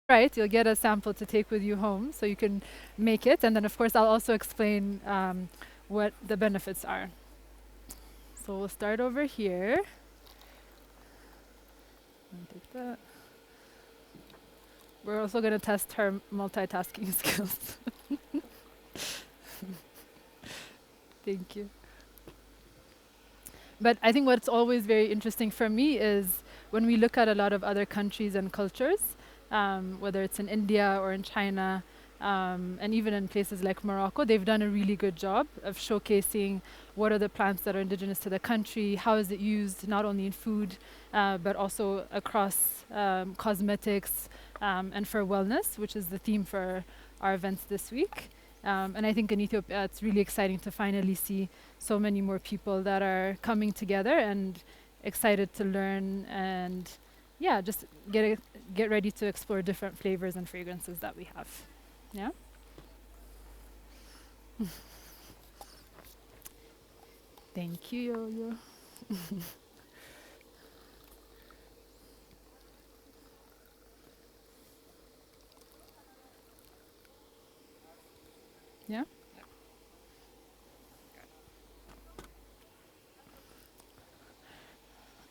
Right, you'll get a sample to take with you home so you can make it. And then, of course, I'll also explain what the benefits are. So we'll start over here. Take that. We're also going to test her multitasking skills. Thank you. But I think what's always very interesting for me is when we look at a lot of other countries and cultures, whether it's in India or in China, and even in places like Morocco, they've done a really good job of showcasing what are the plants that are indigenous to the country, how is it used not only in food, but also across cosmetics and for wellness, which is the theme for our events this week. And I think in Ethiopia, it's really exciting to finally see so many more people that are coming together and excited to learn and, yeah, just get ready to explore different flavors and fragrances that we have. Yeah. Thank you, Yo-Yo. Yeah.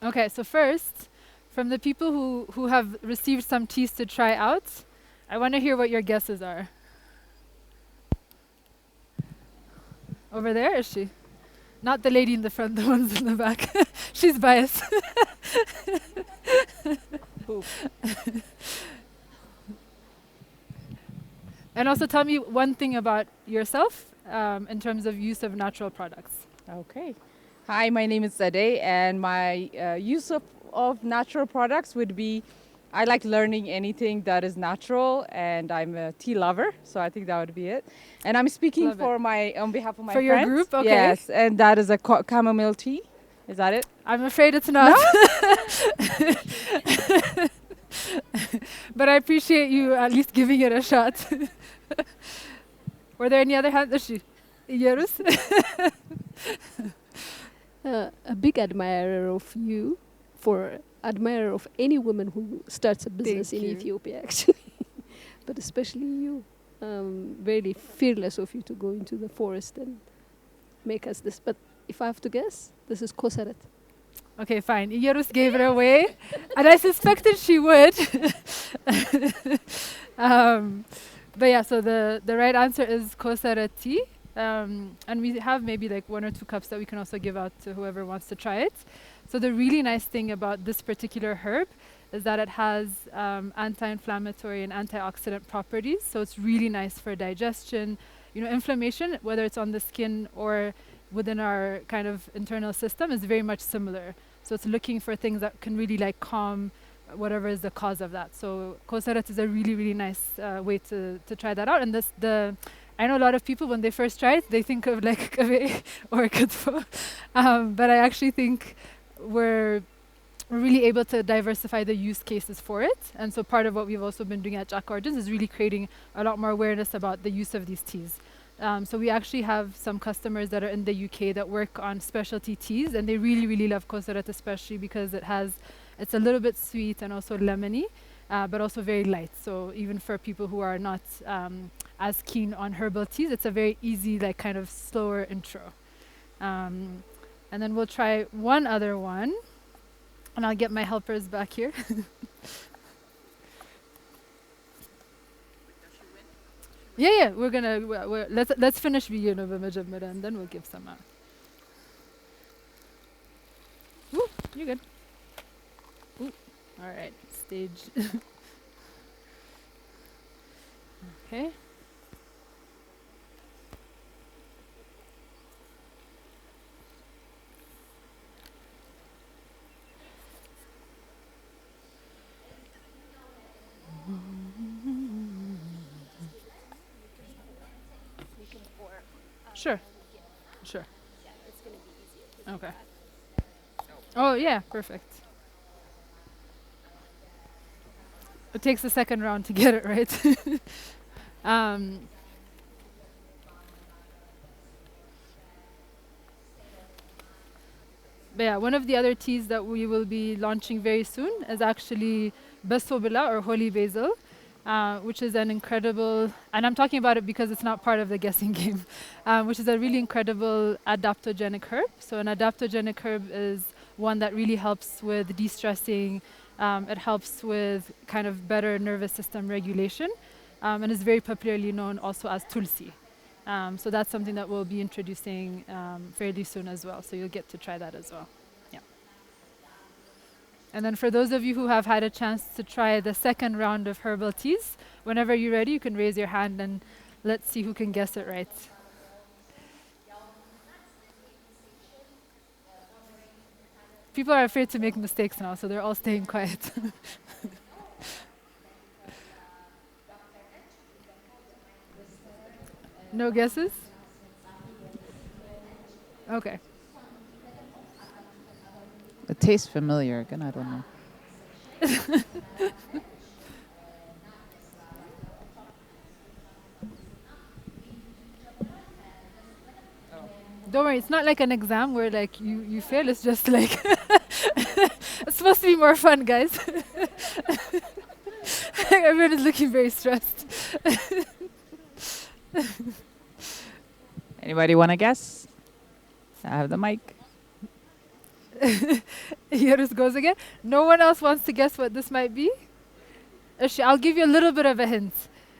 Okay, so first, from the people who have received some teas to try out, I want to hear what your guesses are. Over there, is she? Not the lady in the front, the ones in the back. She's biased. And also tell me one thing about yourself in terms of use of natural products. Okay. Hi, my name is Sade, and my use of natural products would be I like learning anything that is natural, and I'm a tea lover, so I think that would be it. And I'm speaking Love it. for my on behalf of my For your friends. group? Okay. Yes, and that is a chamomile tea. Is that it? I'm afraid it's not. But I appreciate you at least giving it a shot. Were there any other hands? Yerus? A big admirer of you, for admirer of any woman who starts a business Thank in you. Ethiopia, actually. But especially you. Very fearless of you to go into the forest and make us this. But if I have to guess, this is Kosaret. Okay, fine. Yerus gave it away. And I suspected she would. But yeah, so the right answer is Kosara tea. And we have maybe like 1 or 2 cups that we can also give out to whoever wants to try it. So the really nice thing about this particular herb is that it has anti-inflammatory and antioxidant properties. So it's really nice for digestion, inflammation, whether it's on the skin or within our kind of internal system, is very much similar. So it's looking for things that can really like calm whatever is the cause of that. So kosarat is a really, really nice way to try that out. And I know a lot of people, when they first try it, they think of like kave or katfo. But I actually think we're really able to diversify the use cases for it. And so part of what we've also been doing at Chakka Origins is really creating a lot more awareness about the use of these teas. So we actually have some customers that are in the UK that work on specialty teas, and they really, really love kosarat, especially because it's a little bit sweet and also lemony, but also very light. So even for people who are not as keen on herbal teas, it's a very easy, like kind of slower intro. And then we'll try one other one, and I'll get my helpers back here. Yeah, we're gonna let's finish بيجينا بمجمرة and then we'll give some out. Woo, you're good. Ooh, all right, stage. Okay. Sure. Sure. Okay. Oh yeah, perfect. It takes a second round to get it right. But yeah, one of the other teas that we will be launching very soon is actually Basobila or holy basil. which is an incredible, and I'm talking about it because it's not part of the guessing game, which is a really incredible adaptogenic herb. So an adaptogenic herb is one that really helps with de-stressing. It helps with kind of better nervous system regulation, and is very popularly known also as tulsi. So that's something that we'll be introducing fairly soon as well. So you'll get to try that as well. Yeah. And then for those of you who have had a chance to try the second round of herbal teas, whenever you're ready, you can raise your hand and let's see who can guess it right. People are afraid to make mistakes now, so they're all staying quiet. No guesses? Okay. It tastes familiar. Again, I don't know. Don't worry, it's not like an exam where like you fail, it's just like it's supposed to be more fun, guys. Everyone is looking very stressed. Anybody want to guess? I have the mic. Here it goes again. No one else wants to guess what this might be? I'll give you a little bit of a hint.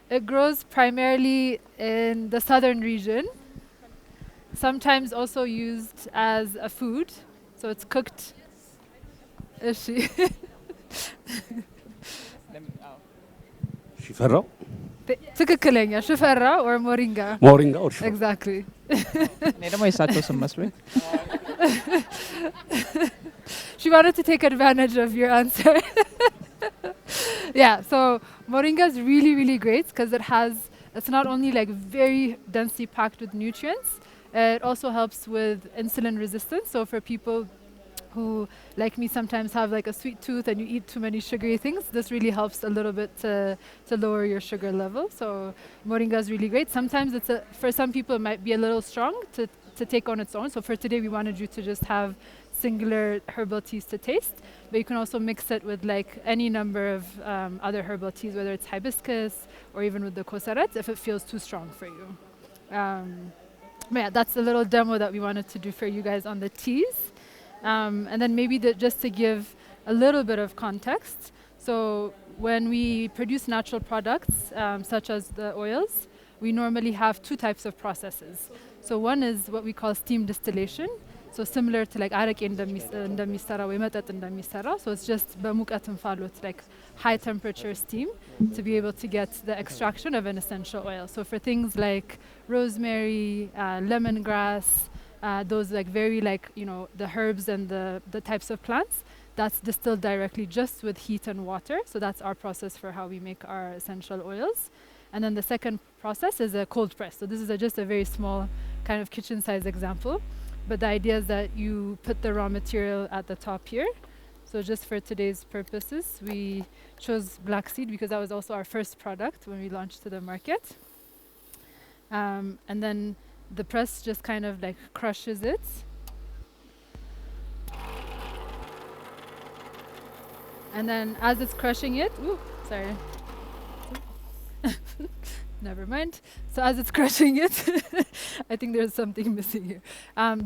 It grows primarily in the southern region, sometimes also used as a food. So it's cooked. ሽፈራው ትክክለኛ ሽፈራ or moringa. ሞሪንጋ or ሽፈራው Exactly. እኔ ደግሞ የሳቸው ስም መስሎኝ። She wanted to take advantage of your answer. Yeah, so moringa is really, really great because it's not only like very densely packed with nutrients, it also helps with insulin resistance. So for people who, like me, sometimes have like a sweet tooth and you eat too many sugary things, this really helps a little bit to lower your sugar level. So moringa is really great. Sometimes for some people it might be a little strong to take on its own. So for today we wanted you to just have singular herbal teas to taste, but you can also mix it with like any number of other herbal teas, whether it's hibiscus or even with the kosarat, if it feels too strong for you. But yeah, that's a little demo that we wanted to do for you guys on the teas. And then maybe just to give a little bit of context. So when we produce natural products, such as the oils, we normally have two types of processes. So one is what we call steam distillation. So similar to like arake እንደሚሰራ ወይ መጠጥ እንደሚሰራ. So it's just በሙቀት እንፋሎት, like high temperature steam, to be able to get the extraction of an essential oil. So for things like rosemary, lemongrass, those like very like, you know, the herbs and the types of plants, that's distilled directly just with heat and water. So that's our process for how we make our essential oils. And then the second process is a cold press. So this is just a very small kind of kitchen size example. But the idea is that you put the raw material at the top here. So just for today's purposes, we chose black seed because that was also our first product when we launched to the market. And then the press just kind of like crushes it. And then as it's crushing it, sorry. Never mind. So as it's crushing it, I think there's something missing here.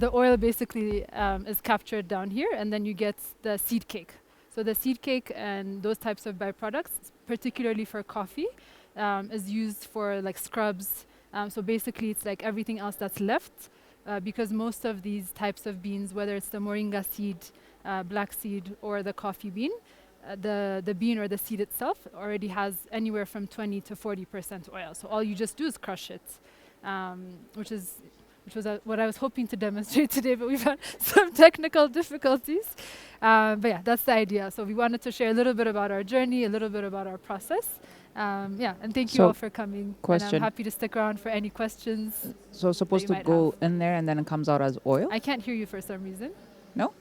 The oil basically is captured down here, and then you get the seed cake. So the seed cake and those types of byproducts, particularly for coffee, is used for like scrubs. So basically it's like everything else that's left, because most of these types of beans, whether it's the moringa seed, black seed, or the coffee bean, the bean or the seed itself already has anywhere from 20 to 40% oil. So all you just do is crush it, which was what I was hoping to demonstrate today, but we've had some technical difficulties. But yeah, that's the idea. So we wanted to share a little bit about our journey, a little bit about our process. And thank you all for coming. Question. And I'm happy to stick around for any questions. So it's supposed to go in there and then it comes out as oil? I can't hear you for some reason. No?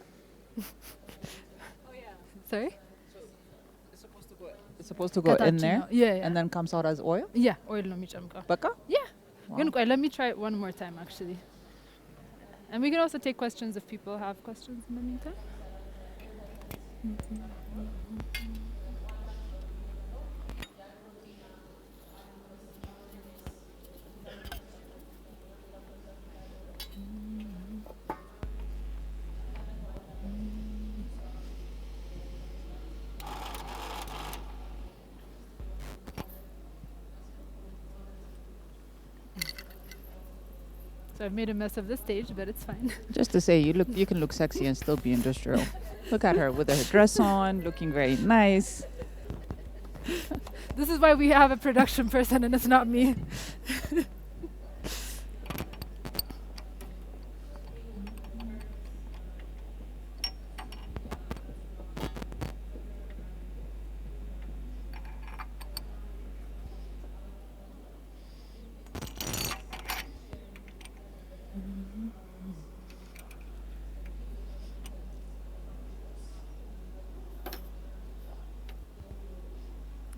Sorry? It's supposed to go in there yeah. and then comes out as oil? Yeah, oil no michamka. Baka? Yeah. Wow. Let me try it one more time actually. And we can also take questions if people have questions in the meantime. So I've made a mess of the stage, but it's fine. Just to say, you can look sexy and still be industrial. Look at her with her dress on, looking very nice. This is why we have a production person and it's not me.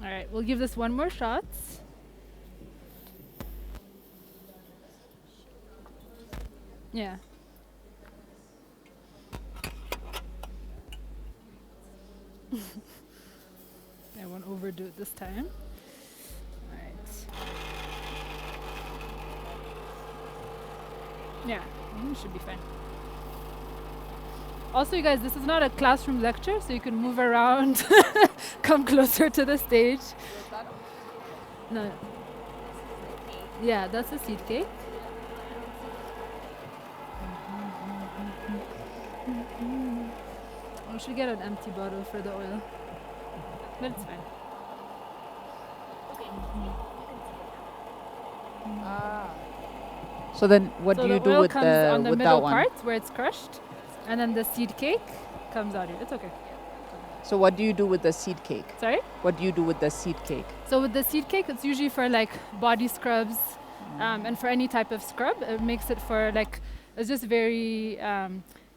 All right, we'll give this one more shot. Yeah. I won't overdo it this time. All right. Yeah, should be fine. Also, you guys, this is not a classroom lecture, so you can move around, come closer to the stage. No. Yeah, that's a seed cake. We should get an empty bottle for the oil, but it's fine. So then, what So do you the do oil with comes on the with that middle one? part where it's crushed, and then the seed cake comes out here. It's okay. So what do you do with the seed cake? Sorry? What do you do with the seed cake? So with the seed cake, it's usually for like body scrubs, and for any type of scrub. It makes it for like, it's just very,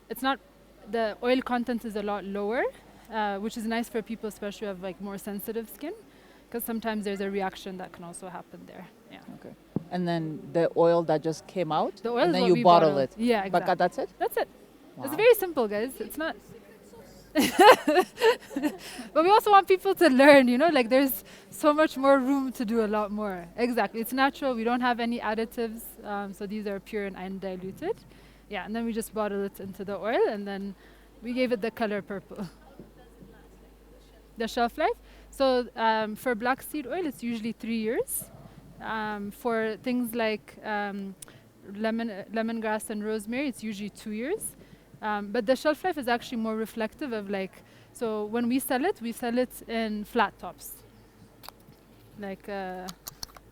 it's not, the oil content is a lot lower, which is nice for people, especially who have like more sensitive skin, because sometimes there's a reaction that can also happen there. Yeah. Okay. And then the oil that just came out, The oil and is then what you we bottle bottle. it. Yeah, exactly. But that's it? That's it. Wow. It's very simple, guys. It's not. But we also want people to learn, you know, like there's so much more room to do a lot more. Exactly. It's natural. We don't have any additives. So these are pure and undiluted. Yeah, and then we just bottle it into the oil, and then we gave it the color purple. The shelf life? So for black seed oil, it's usually 3 years. For things like lemongrass and rosemary, it's usually 2 years. But the shelf life is actually more reflective of like, so when we sell it in flat tops. Like,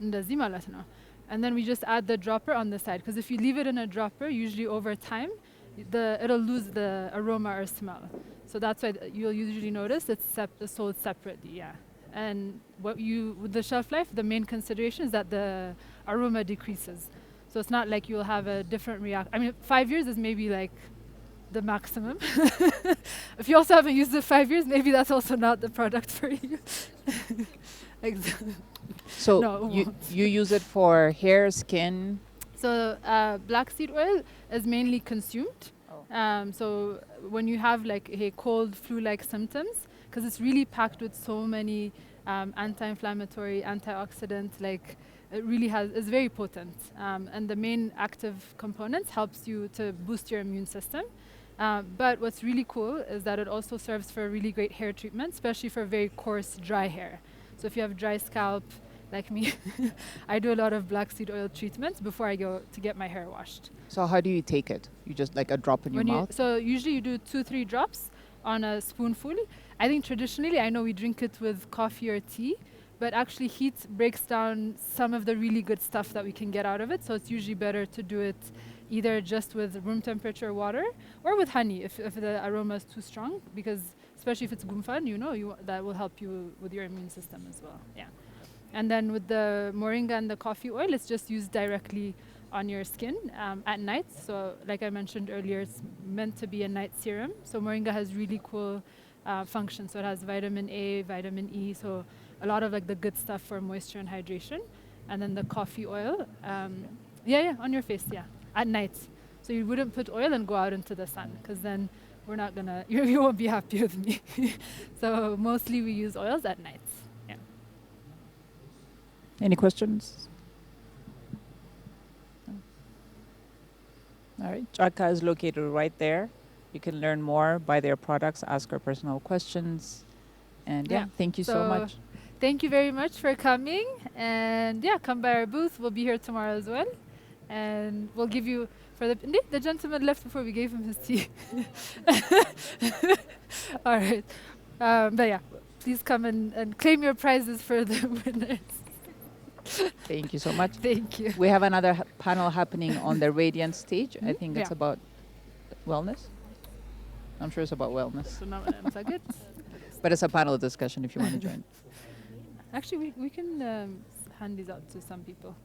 ndazii ማለት ነው. And then we just add the dropper on the side. Because if you leave it in a dropper, usually over time, it'll lose the aroma or smell. So that's why you'll usually notice it's sold separately, yeah. And with the shelf life, the main consideration is that the aroma decreases. So it's not like you'll have a different reaction. I mean, 5 years is maybe like the maximum. If you also haven't used it 5 years, maybe that's also not the product for you. Exactly. So No, you use it for hair, skin? So black seed oil is mainly consumed. So when you have like a cold flu-like symptoms, because it's really packed with so many anti-inflammatory, antioxidants, like it really is very potent. And the main active components helps you to boost your immune system. But what's really cool is that it also serves for a really great hair treatment, especially for very coarse, dry hair. So if you have dry scalp, like me, I do a lot of black seed oil treatments before I go to get my hair washed. So how do you take it? You just like a drop in your mouth? So usually you do 2-3 drops on a spoonful. I think traditionally, I know we drink it with coffee or tea, but actually heat breaks down some of the really good stuff that we can get out of it. So it's usually better to do it either just with room temperature water or with honey if the aroma is too strong, because especially if it's gumfan, that will help you with your immune system as well. Yeah. And then with the moringa and the coffee oil, it's just used directly on your skin at night. So like I mentioned earlier, it's meant to be a night serum. So moringa has really cool functions. So it has vitamin A, vitamin E, so a lot of like the good stuff for moisture and hydration. And then the coffee oil, on your face, at night. So you wouldn't put oil and go out into the sun, because then we're not gonna, you won't be happy with me. So mostly we use oils at night. Yeah. Any questions? All right, Chakka is located right there. You can learn more, buy their products, ask her personal questions. And thank you so much. Thank you very much for coming. And come by our booth. We'll be here tomorrow as well. and we'll give you for the gentleman left before we gave him his tea. All right, but yeah, please come and claim your prizes for the winners. Thank you so much. Thank you. We have another panel happening on the Radiance stage. I think it's Yeah. about wellness. I'm sure it's about wellness. So now I'm so good. But it's a panel discussion if you want to join. Actually, we can hand these out to some people.